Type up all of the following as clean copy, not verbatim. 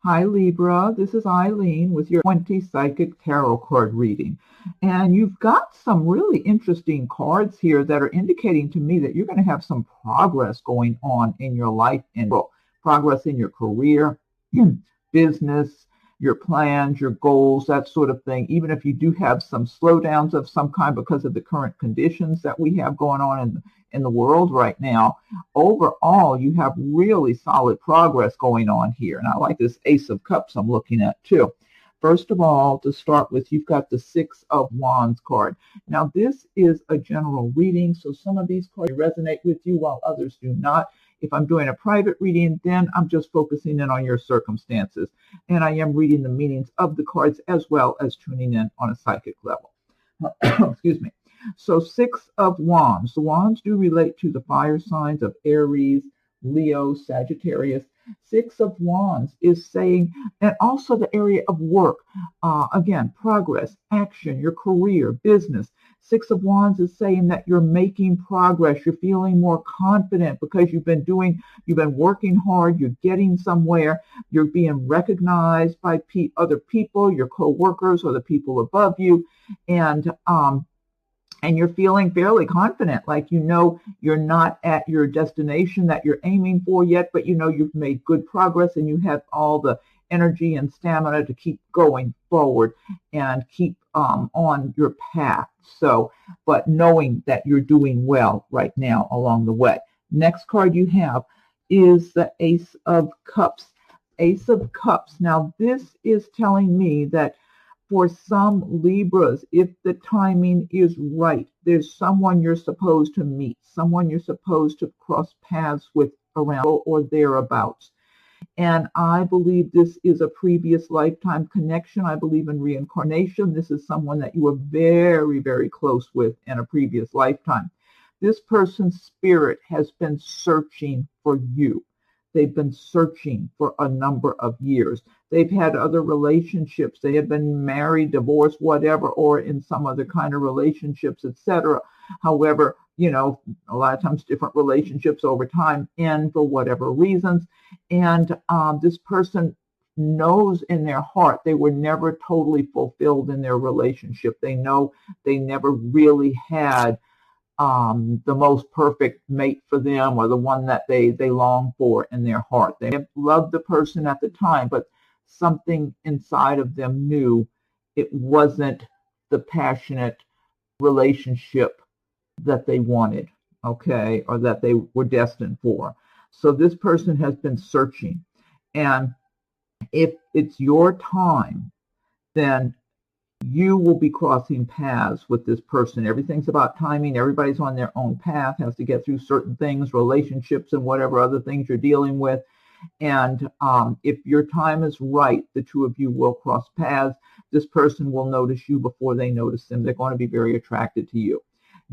Hi Libra, this is Eileen with your 20 Psychic Tarot card reading. And you've got some really interesting cards here that are indicating to me that you're going to have some progress going on in your life and progress in your career, business, your plans, your goals, that sort of thing. Even if you do have some slowdowns of some kind because of the current conditions that we have going on in the world right now, overall, you have really solid progress going on here. And I like this Ace of Cups I'm looking at too. First of all, to start with, you've got the Six of Wands card. Now, this is a general reading, so some of these cards resonate with you while others do not. If I'm doing a private reading, then I'm just focusing in on your circumstances. And I am reading the meanings of the cards as well as tuning in on a psychic level. Excuse me. So Six of Wands. The wands do relate to the fire signs of Aries, Leo, Sagittarius. Six of Wands is saying, and also the area of work, again, progress, action, your career, business. Six of Wands is saying that you're making progress. You're feeling more confident because you've been working hard. You're getting somewhere. You're being recognized by other people, your co-workers or the people above you. And you're feeling fairly confident, like you're not at your destination that you're aiming for yet, but you've made good progress and you have all the energy and stamina to keep going forward and keep on your path. So, but knowing that you're doing well right now along the way. Next card you have is the Ace of Cups. Ace of Cups. Now, this is telling me that for some Libras, if the timing is right, there's someone you're supposed to meet, someone you're supposed to cross paths with around or thereabouts. And I believe this is a previous lifetime connection. I believe in reincarnation. This is someone that you were very, very close with in a previous lifetime. This person's spirit has been searching for you. They've been searching for a number of years. They've had other relationships. They have been married, divorced, whatever, or in some other kind of relationships, etc. However, a lot of times different relationships over time end for whatever reasons. And this person knows in their heart they were never totally fulfilled in their relationship. They know they never really had the most perfect mate for them or the one that they long for in their heart. They loved the person at the time, but something inside of them knew it wasn't the passionate relationship that they wanted, okay, or that they were destined for. So this person has been searching. And if it's your time, then you will be crossing paths with this person. Everything's about timing. Everybody's on their own path, has to get through certain things, relationships and whatever other things you're dealing with. And if your time is right, the two of you will cross paths. This person will notice you before they notice them. They're going to be very attracted to you.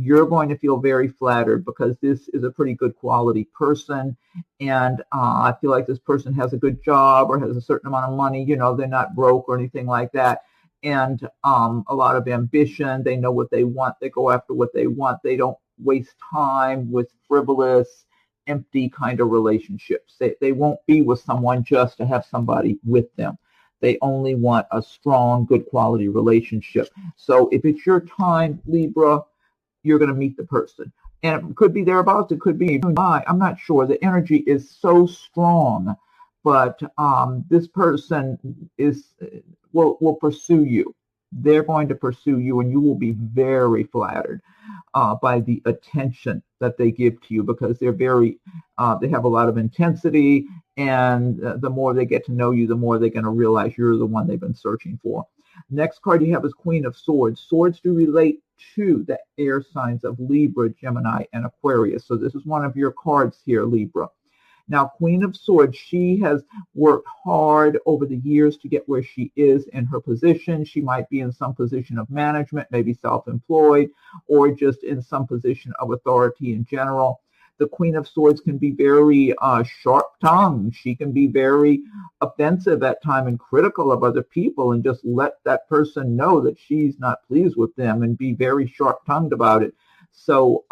You're going to feel very flattered because this is a pretty good quality person. And I feel like this person has a good job or has a certain amount of money. They're not broke or anything like that. And a lot of ambition. They know what they want. They go after what they want. They don't waste time with frivolous, empty kind of relationships. They won't be with someone just to have somebody with them. They only want a strong, good quality relationship. So if it's your time, Libra, you're going to meet the person. And it could be thereabouts. It could be, I'm not sure. The energy is so strong. But this person will pursue you. They're going to pursue you, and you will be very flattered by the attention that they give to you because they're they have a lot of intensity, and the more they get to know you, the more they're going to realize you're the one they've been searching for. Next card you have is Queen of Swords. Swords do relate to the air signs of Libra, Gemini, and Aquarius. So this is one of your cards here, Libra. Now, Queen of Swords, she has worked hard over the years to get where she is in her position. She might be in some position of management, maybe self-employed, or just in some position of authority in general. The Queen of Swords can be very sharp-tongued. She can be very offensive at times and critical of other people and just let that person know that she's not pleased with them and be very sharp-tongued about it. So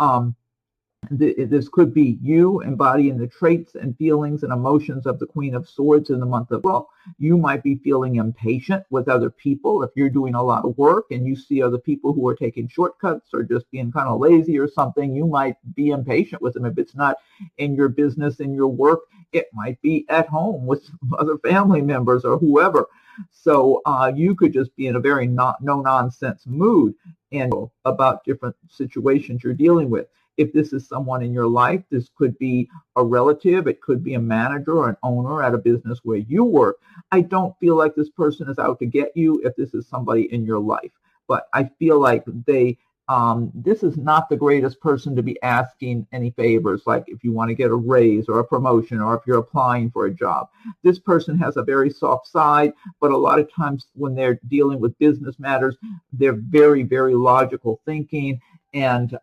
This could be you embodying the traits and feelings and emotions of the Queen of Swords in the month of April. You might be feeling impatient with other people if you're doing a lot of work and you see other people who are taking shortcuts or just being kind of lazy or something. You might be impatient with them. If it's not in your business, in your work, it might be at home with other family members or whoever. So you could just be in a very no-nonsense mood and about different situations you're dealing with. If this is someone in your life, this could be a relative, it could be a manager or an owner at a business where you work. I don't feel like this person is out to get you if this is somebody in your life. But I feel like this is not the greatest person to be asking any favors, like if you want to get a raise or a promotion or if you're applying for a job. This person has a very soft side, but a lot of times when they're dealing with business matters, they're very, very logical thinking, and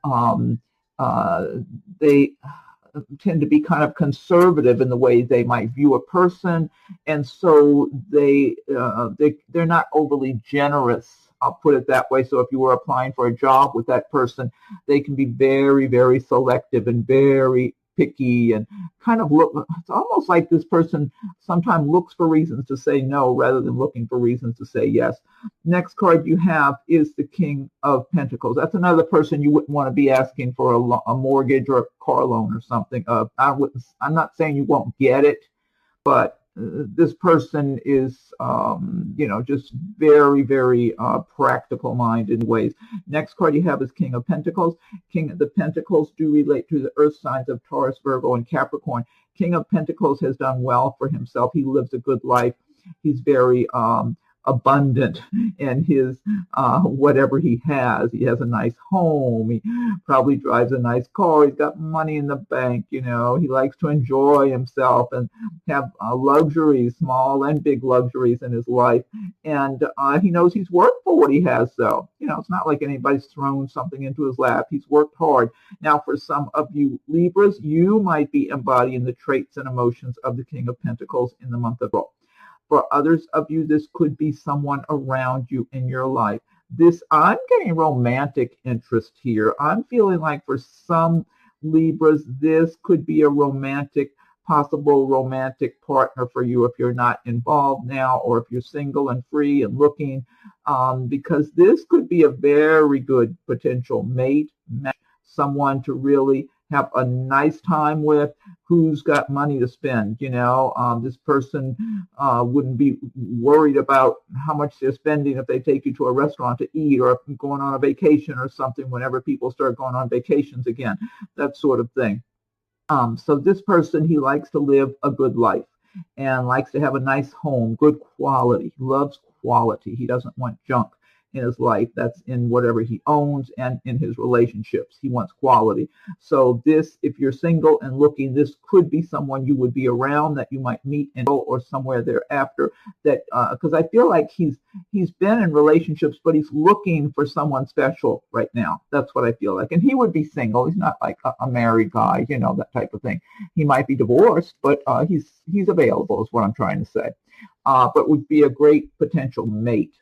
they tend to be kind of conservative in the way they might view a person, and so they're not overly generous. I'll put it that way. So if you were applying for a job with that person, they can be very, very selective and very picky and kind of look. It's almost like this person sometimes looks for reasons to say no rather than looking for reasons to say yes. Next card you have is the King of Pentacles. That's another person you wouldn't want to be asking for a mortgage or a car loan or something. I'm not saying you won't get it, but this person is, just very, very practical minded in ways. Next card you have is King of Pentacles. King of the Pentacles do relate to the earth signs of Taurus, Virgo, and Capricorn. King of Pentacles has done well for himself. He lives a good life. He's very abundant in his whatever he has. He has a nice home. He probably drives a nice car. He's got money in the bank. He likes to enjoy himself and have luxuries, small and big luxuries in his life. And he knows he's worked for what he has, though. It's not like anybody's thrown something into his lap. He's worked hard. Now, for some of you Libras, you might be embodying the traits and emotions of the King of Pentacles in the month of April. For others of you, this could be someone around you in your life. I'm getting romantic interest here. I'm feeling like for some Libras, this could be a possible romantic partner for you if you're not involved now, or if you're single and free and looking, because this could be a very good potential mate, someone to really have a nice time with, who's got money to spend. This person wouldn't be worried about how much they're spending if they take you to a restaurant to eat, or if going on a vacation or something whenever people start going on vacations again, that sort of thing. So this person, he likes to live a good life and likes to have a nice home, good quality. He loves quality. He doesn't want junk in his life. That's in whatever he owns and in his relationships. He wants quality. So this, if you're single and looking, this could be someone you would be around, that you might meet in or somewhere thereafter. That because I feel like he's been in relationships, but he's looking for someone special right now. That's what I feel like. And he would be single. He's not like a married guy, that type of thing. He might be divorced, but he's available is what I'm trying to say. But would be a great potential mate.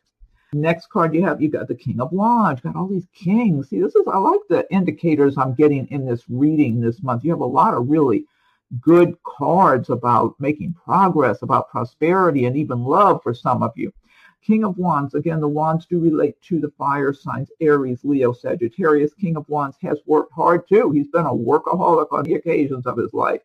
Next card you got the King of Wands. Got all these kings. See, I like the indicators I'm getting in this reading this month. You have a lot of really good cards about making progress, about prosperity, and even love for some of you. King of Wands, again, the wands do relate to the fire signs, Aries, Leo, Sagittarius. King of Wands has worked hard too. He's been a workaholic on the occasions of his life.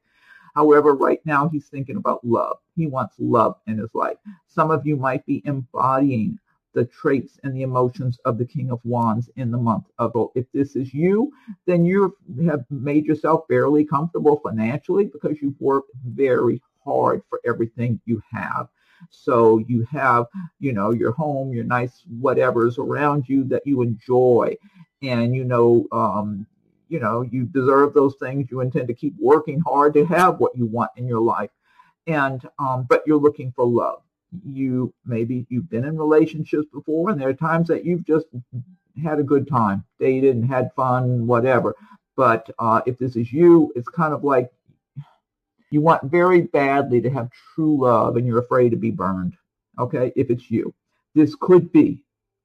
However, right now he's thinking about love. He wants love in his life. Some of you might be embodying the traits and the emotions of the King of Wands in the month of April. If this is you, then you have made yourself fairly comfortable financially because you've worked very hard for everything you have. So you have, your home, your nice whatever's around you that you enjoy, and you deserve those things. You intend to keep working hard to have what you want in your life, and but you're looking for love. Maybe you've been in relationships before, and there are times that you've just had a good time, dated and had fun, whatever. But if this is you, it's kind of like you want very badly to have true love, and you're afraid to be burned. Okay, if it's you, this could be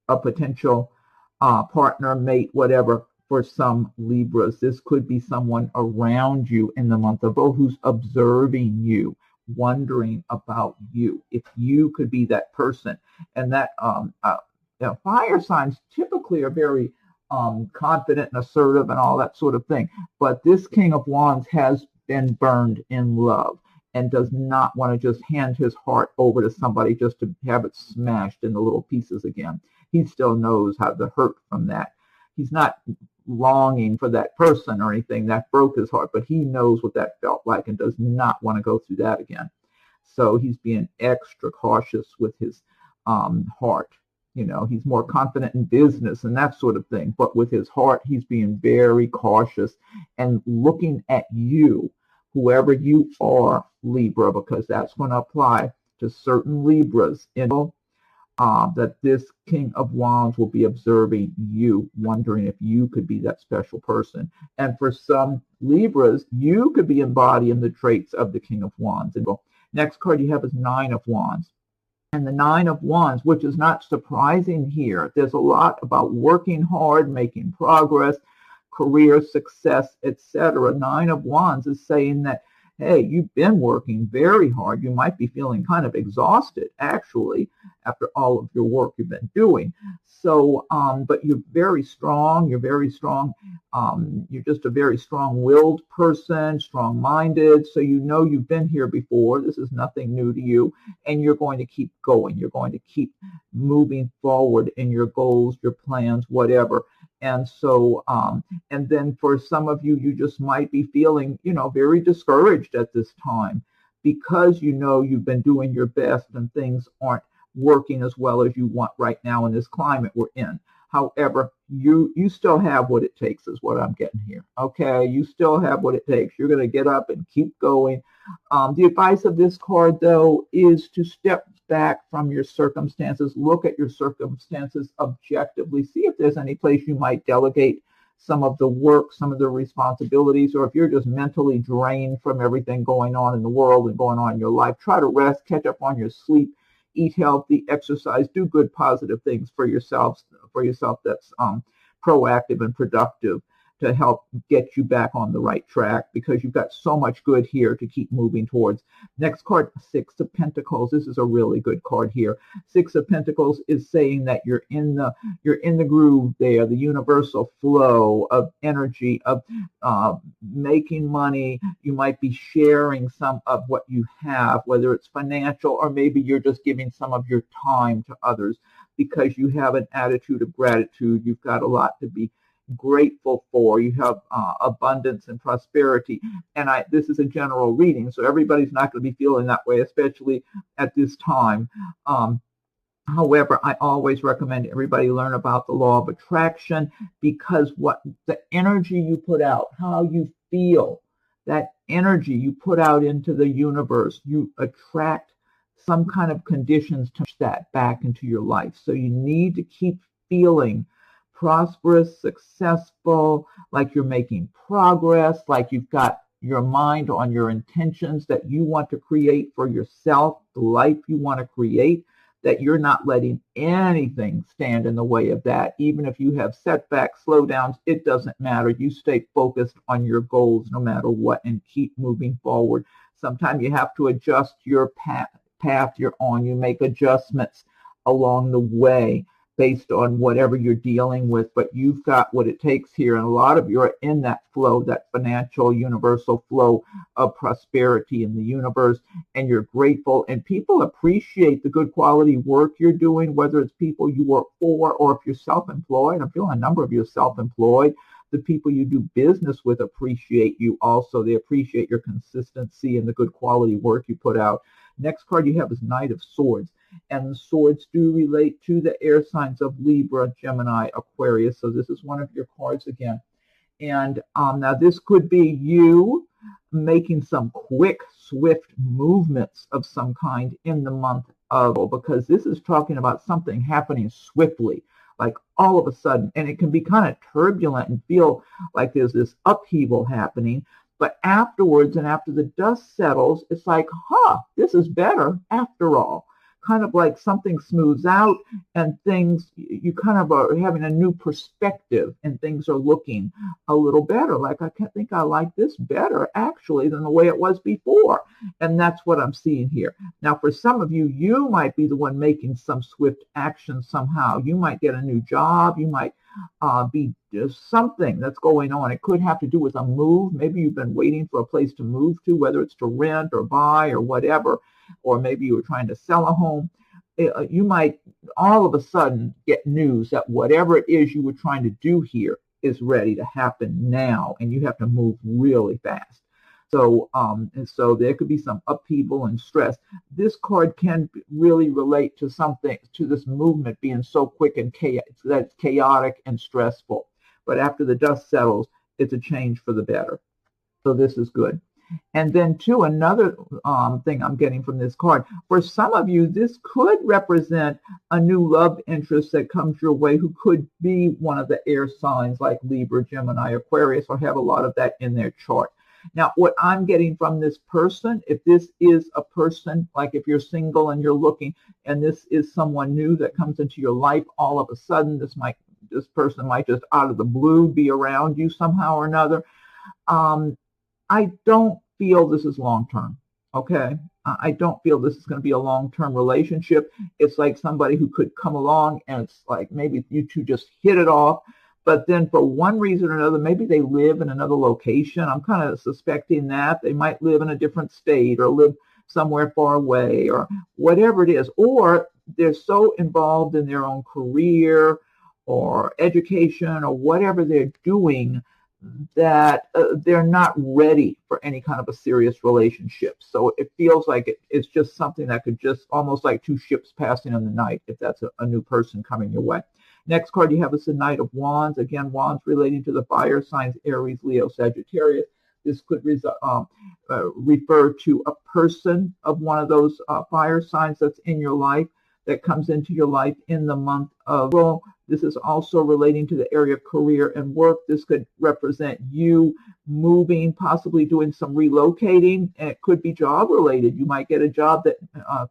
a potential partner, mate, whatever, for some Libras. This could be someone around you in the month of April who's observing you, wondering about you, if you could be that person. And that fire signs typically are very confident and assertive and all that sort of thing. But this King of Wands has been burned in love and does not want to just hand his heart over to somebody just to have it smashed into little pieces again. He still knows how to hurt from that. He's not longing for that person or anything that broke his heart, but he knows what that felt like and does not want to go through that again. So he's being extra cautious with his heart. You know, he's more confident in business and that sort of thing, but with his heart, he's being very cautious and looking at you, whoever you are, Libra, because that's going to apply to certain Libras in that this King of Wands will be observing you, wondering if you could be that special person. And for some Libras, you could be embodying the traits of the King of Wands. And next card you have is Nine of Wands. And the Nine of Wands, which is not surprising here. There's a lot about working hard, making progress, career success, etc. Nine of Wands is saying that, hey, you've been working very hard. You might be feeling kind of exhausted, actually, after all of your work you've been doing. So, but you're very strong. You're very strong. You're just a very strong-willed person, strong-minded. So you know you've been here before. This is nothing new to you. And you're going to keep going. You're going to keep moving forward in your goals, your plans, whatever. And so, and then for some of you, you just might be feeling, you know, very discouraged at this time because you know you've been doing your best and things aren't working as well as you want right now in this climate we're in. However, you still have what it takes is what I'm getting here. Okay, you still have what it takes. You're going to get up and keep going. The advice of this card, though, is to step back from your circumstances. Look at your circumstances objectively. See if there's any place you might delegate some of the work, some of the responsibilities, or if you're just mentally drained from everything going on in the world and going on in your life, try to rest, catch up on your sleep, eat healthy, exercise, do good, positive things for yourself that's proactive and productive to help get you back on the right track, because you've got so much good here to keep moving towards. Next card, Six of Pentacles. This is a really good card here. Six of Pentacles is saying that you're in the groove there, the universal flow of energy, of making money. You might be sharing some of what you have, whether it's financial or maybe you're just giving some of your time to others because you have an attitude of gratitude. You've got a lot to be grateful for. You have abundance and prosperity, and this is a general reading, so everybody's not going to be feeling that way, especially at this time. However, I always recommend everybody learn about the law of attraction, because what the energy you put out, how you feel, that energy you put out into the universe, you attract some kind of conditions to push that back into your life. So you need to keep feeling prosperous, successful, like you're making progress, like you've got your mind on your intentions that you want to create for yourself, the life you want to create, that you're not letting anything stand in the way of that. Even if you have setbacks, slowdowns, it doesn't matter. You stay focused on your goals no matter what and keep moving forward. Sometimes you have to adjust your path you're on. You make adjustments along the way based on whatever you're dealing with, but you've got what it takes here. And a lot of you are in that flow, that financial universal flow of prosperity in the universe, and you're grateful. And people appreciate the good quality work you're doing, whether it's people you work for or if you're self-employed. I'm feeling a number of you are self-employed. The people you do business with appreciate you also. They appreciate your consistency and the good quality work you put out. Next card you have is Knight of Swords. And the swords do relate to the air signs of Libra, Gemini, Aquarius. So this is one of your cards again. And now this could be you making some quick, swift movements of some kind in the month of, because this is talking about something happening swiftly, like all of a sudden. And it can be kind of turbulent and feel like there's this upheaval happening. But afterwards, and after the dust settles, it's like, this is better after all. kind of like something smooths out and things, you kind of are having a new perspective and things are looking a little better. Like, I think I like this better actually than the way it was before. And that's what I'm seeing here. Now, for some of you, you might be the one making some swift action somehow. You might get a new job. You might be just something that's going on. It could have to do with a move. Maybe you've been waiting for a place to move to, whether it's to rent or buy or whatever, or maybe you were trying to sell a home. You might all of a sudden get news that whatever it is you were trying to do here is ready to happen now, and you have to move really fast. So, so there could be some upheaval and stress. This card can really relate to something, to this movement being so quick and chaotic and stressful. But after the dust settles, it's a change for the better. So this is good. And then, too, another thing I'm getting from this card, for some of you, this could represent a new love interest that comes your way who could be one of the air signs like Libra, Gemini, Aquarius, or have a lot of that in their chart. Now, what I'm getting from this person, if this is a person, like if you're single and you're looking, and this is someone new that comes into your life all of a sudden, this person might just out of the blue be around you somehow or another. I don't feel this is long-term, okay? I don't feel this is going to be a long-term relationship. It's like somebody who could come along and it's like maybe you two just hit it off, but then for one reason or another, maybe they live in another location. I'm kind of suspecting that. They might live in a different state or live somewhere far away or whatever it is. Or they're so involved in their own career or education or whatever they're doing that they're not ready for any kind of a serious relationship. So it feels like it's just something that could just almost like two ships passing in the night if that's a new person coming your way. Next card you have is the Knight of Wands. Again, Wands relating to the fire signs, Aries, Leo, Sagittarius. This could refer to a person of one of those fire signs that's in your life, that comes into your life in the month of April. This is also relating to the area of career and work. This could represent you moving, possibly doing some relocating, and it could be job related. You might get a job that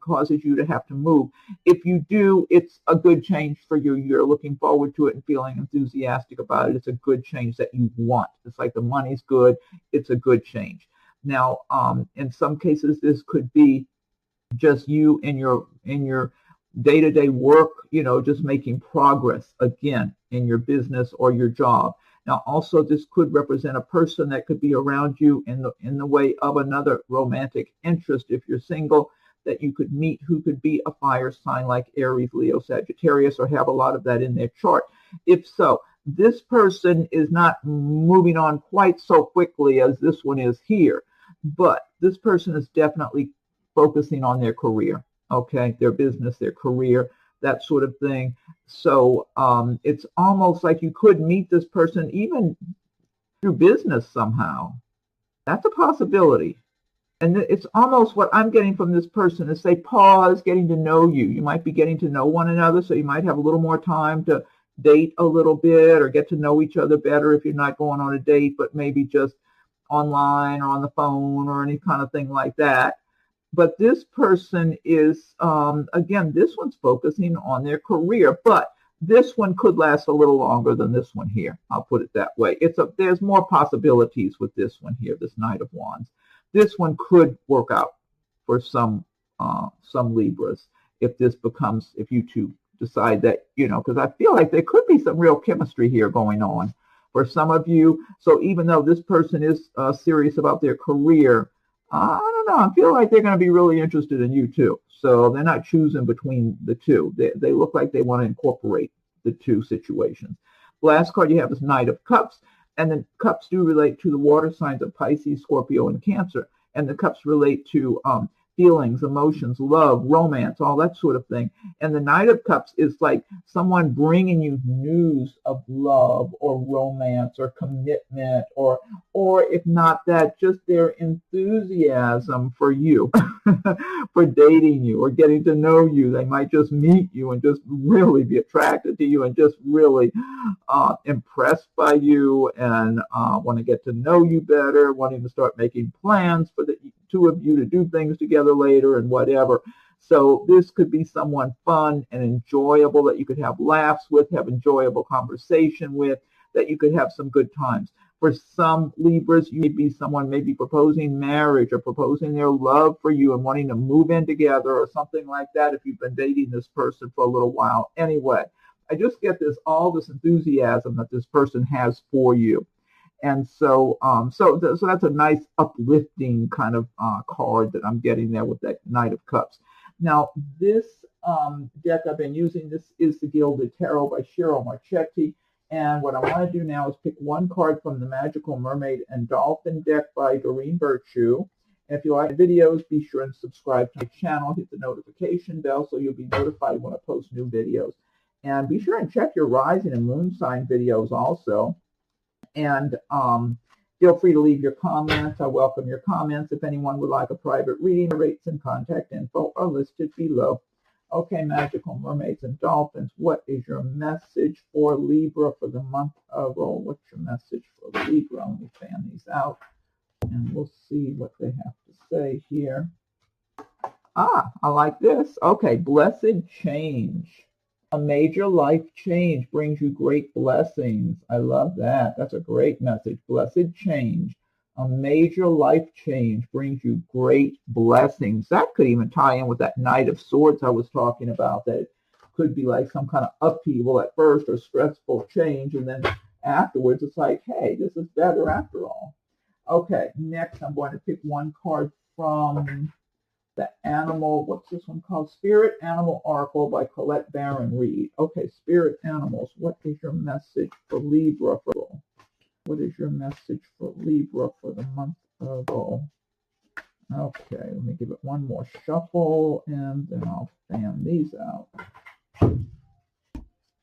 causes you to have to move. If you do, it's a good change for you. You're looking forward to it and feeling enthusiastic about it. It's a good change that you want. It's like the money's good. It's a good change. Now, in some cases, this could be just you in your day-to-day work, just making progress again in your business or your job. Now, also, this could represent a person that could be around you in the way of another romantic interest if you're single, that you could meet who could be a fire sign like Aries, Leo, Sagittarius, or have a lot of that in their chart. If so, this person is not moving on quite so quickly as this one is here, but this person is definitely focusing on their career. Okay, their business, their career, that sort of thing. So it's almost like you could meet this person even through business somehow. That's a possibility. And it's almost what I'm getting from this person is they pause getting to know you. You might be getting to know one another, so you might have a little more time to date a little bit or get to know each other better if you're not going on a date, but maybe just online or on the phone or any kind of thing like that. But this person is, again, this one's focusing on their career, but this one could last a little longer than this one here. I'll put it that way. There's more possibilities with this one here, this Knight of Wands. This one could work out for some Libras if you two decide that, because I feel like there could be some real chemistry here going on for some of you. So even though this person is serious about their career, I don't know. I feel like they're going to be really interested in you too. So they're not choosing between the two. They look like they want to incorporate the two situations. The last card you have is Knight of Cups. And the cups do relate to the water signs of Pisces, Scorpio, and Cancer. And the cups relate to feelings, emotions, love, romance, all that sort of thing. And the Knight of Cups is like someone bringing you news of love or romance or commitment, or if not that, just their enthusiasm for you, for dating you or getting to know you. They might just meet you and just really be attracted to you and just really impressed by you and want to get to know you better, wanting to start making plans for the two of you to do things together later and whatever. So this could be someone fun and enjoyable that you could have laughs with, have enjoyable conversation with, that you could have some good times. For some Libras, you may be someone maybe proposing marriage or proposing their love for you and wanting to move in together or something like that if you've been dating this person for a little while. Anyway, I just get all this enthusiasm that this person has for you. And so that's a nice uplifting kind of card that I'm getting there with that Knight of Cups. Now, this deck I've been using, this is the Gilded Tarot by Cheryl Marchetti. And what I want to do now is pick one card from the Magical Mermaid and Dolphin deck by Doreen Virtue. And if you like videos, be sure and subscribe to my channel. Hit the notification bell so you'll be notified when I post new videos. And be sure and check your rising and moon sign videos also. And feel free to leave your comments. I welcome your comments. If anyone would like a private reading, the rates and contact info are listed below. Okay, Magical Mermaids and Dolphins, what is your message for Libra for the month of, what's your message for Libra? Let me fan these out, and we'll see what they have to say here. I like this. Okay, blessed change. A major life change brings you great blessings. I love that. That's a great message. Blessed change. A major life change brings you great blessings. That could even tie in with that Knight of Swords I was talking about. That could be like some kind of upheaval at first or stressful change. And then afterwards, it's like, hey, this is better after all. Okay, next I'm going to pick one card from the animal. What's this one called? Spirit Animal Oracle by Colette Baron Reed. Okay, Spirit Animals, what is your message for Libra? What is your message for Libra for the month of Okay, let me give it one more shuffle, and then I'll fan these out.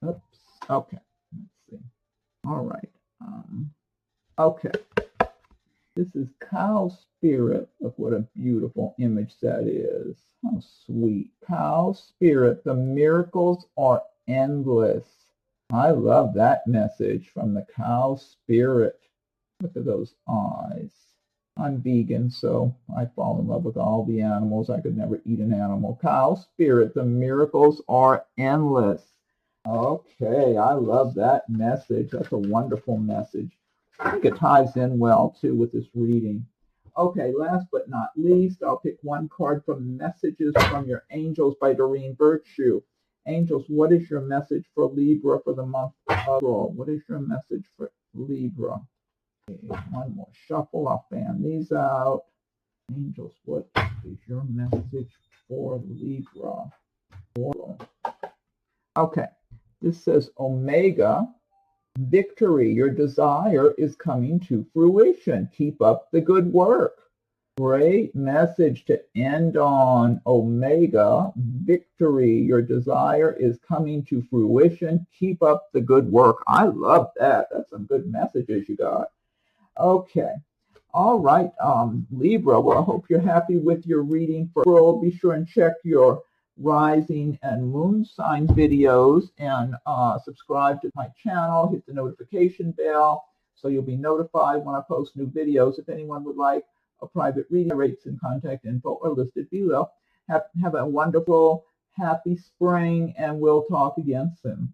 Oops. Okay, let's see. All right. Okay. This is Cow Spirit. Look what a beautiful image that is. How sweet. Cow Spirit, the miracles are endless. I love that message from the Cow Spirit. Look at those eyes. I'm vegan, so I fall in love with all the animals. I could never eat an animal. Cow Spirit, the miracles are endless. Okay, I love that message. That's a wonderful message. I think it ties in well, too, with this reading. Okay, last but not least, I'll pick one card from Messages from Your Angels by Doreen Virtue. Angels, what is your message for Libra for the month of April? What is your message for Libra? Okay, one more shuffle. I'll fan these out. Angels, what is your message for Libra? Okay, this says Omega. Victory, your desire is coming to fruition. Keep up the good work. Great message to end on. Omega, victory, your desire is coming to fruition. Keep up the good work. I love that. That's some good messages you got. Okay. All right, Libra. Well, I hope you're happy with your reading for April. Be sure and check your rising and moon sign videos and subscribe to my channel. Hit the notification bell so you'll be notified when I post new videos. If anyone would like a private reading, rates and contact info are listed below. Have a wonderful, happy spring, and we'll talk again soon.